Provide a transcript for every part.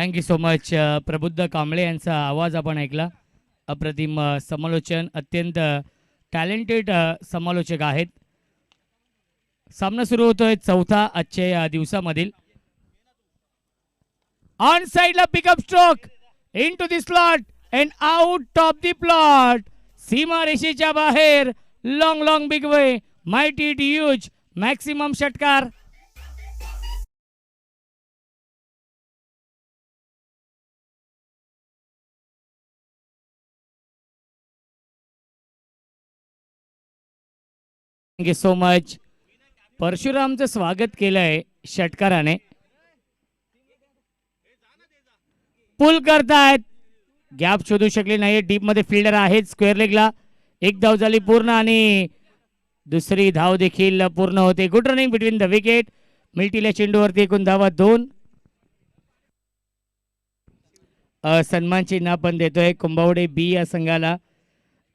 Thank you so much. प्रबुद्ध कांबळे यांचा आवाज आपण ऐकला. अप्रतिम समालोचन, अत्यंत टॅलेंटेड समालोचक आहेत. सामना सुरू होतोय चौथा आजच्या या दिवसामधील. ऑन साइडला pickup stroke into the slot and out of the plot. सीमा रेषेच्या बाहेर. Long long big way, mighty huge, maximum षटकार. Thank you so much. परशुरामचं स्वागत केलंय षटकाराने. पुल करतायत, गॅप शोधू शकले नाही. डीप मध्ये फिल्डर आहेत. स्क्वेअर लेगला एक धाव झाली पूर्ण आणि दुसरी धाव देखील पूर्ण होते. Good running between the wicket. मिल्टीला चेंडूवरती एकूण धावा 2. सन्मान चिन्ह आपण देतोय कुंभवडे बी या संघाला,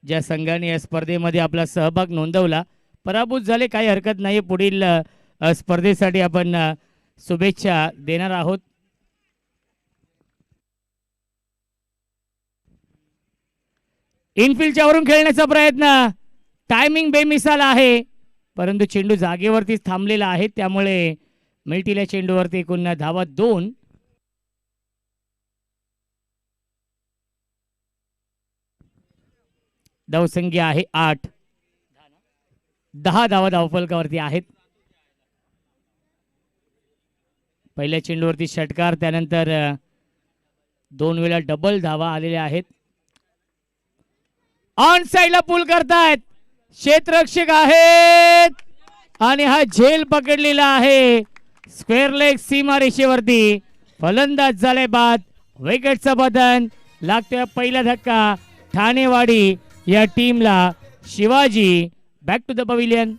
ज्या संघाने या स्पर्धेमध्ये आपला सहभाग नोंदवला. पराभूत झाले, काही हरकत नाही. पुढील स्पर्धेसाठी आपण शुभेच्छा देणार आहोत. इनफिल्डच्या वरून खेळण्याचा प्रयत्न. टायमिंग बेमिसाल आहे, परंतु चेंडू जागेवरतीच थांबलेला आहे, त्यामुळे मिल्टीला चेंडूवरती एकूण धावा 2. धावसंख्या आहे 8. 10 धावा धावफलकावरती आहेत. पहिल्या चेंडूवरती षटकार, त्यानंतर 2 वेळा डबल धावा आलेल्या आहेत. ऑन साइडला पुल करतायत, क्षेत्ररक्षक आहेत आणि हा झेल पकडलेला आहे. स्क्वेअर लेग सीमा रेषेवरती. फलंदाज झाले बाद. विकेटचं बदन लागतोय. पहिला धक्का ठाणेवाडी या टीमला. Shivaji back to the pavilion.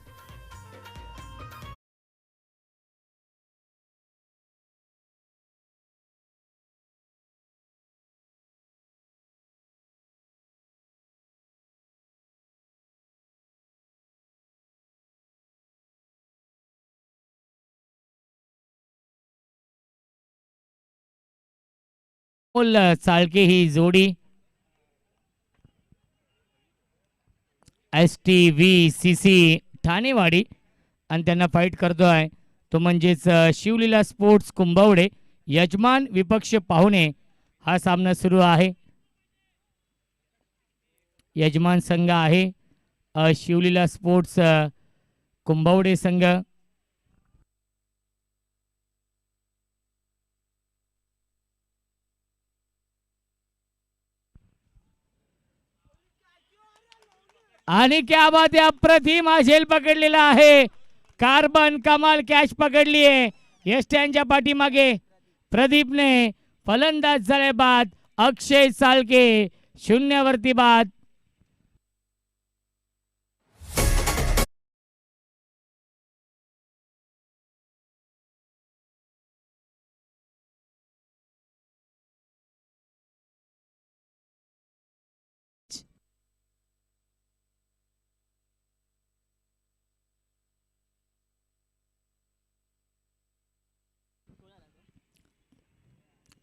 Chalke ही जोडी STVCC ठाणेवाडी आणि त्यांना फाईट करतोय तो म्हणजेच शिवलीला स्पोर्ट्स कुंभवडे. यजमान विपक्ष पाहुणे हा सामना सुरू आहे. यजमान संघ आहे शिवलीला स्पोर्ट्स कुंभवडे संघ. आणि क्या बात आहे, अप्रतिम हा झेल पकडलेला आहे. कार्बन कमाल कॅच पकडली आहे यष्ट्यांच्या पाठीमागे. प्रदीपने फलंदाज झाले बाद. अक्षय साळके 0 वरती बाद.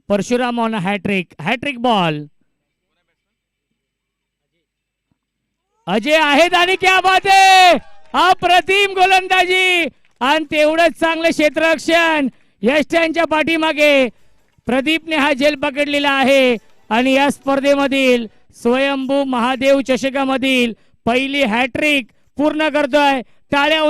Parshuram on hat-trick ball. Ajay आहेत आणि क्या बात आहे, अप्रतिम गोलंदाजी आणि तेवढंच चांगलं क्षेत्ररक्षण यष्ट्यांच्या पाठीमागे. प्रदीपने हा झेल पकडलेला आहे आणि या स्पर्धेमधील स्वयंभू महादेव चषकामधील पहिली हॅट्रिक पूर्ण करतोय. टाळ्या